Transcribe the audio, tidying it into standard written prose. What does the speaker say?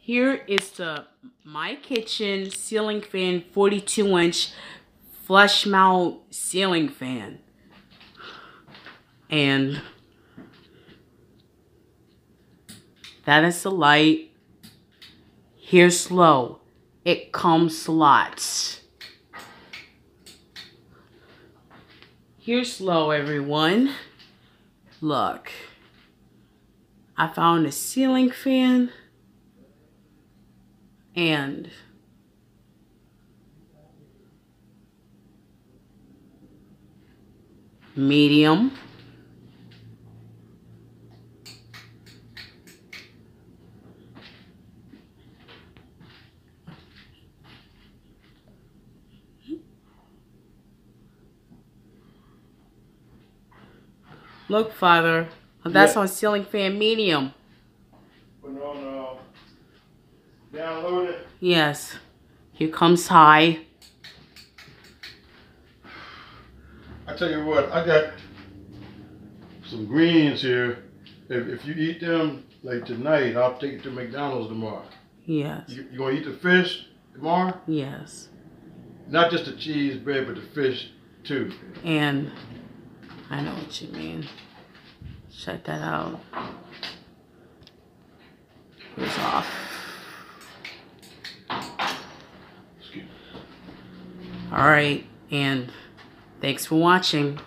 Here is the My Kitchen ceiling fan 42-inch flush mount ceiling fan. And that is the light. Here's low. It comes slots. Here's low, everyone. Look. I found a ceiling fan. And medium. Look, Father. That's on ceiling fan medium. Put it on download it. Yes. Here comes high. I tell you what, I got some greens here. If you eat them like tonight, I'll take you to McDonald's tomorrow. Yes. You gonna eat the fish tomorrow? Yes. Not just the cheese bread, but the fish too. And I know what you mean. Check that out. It's off. All right, and thanks for watching.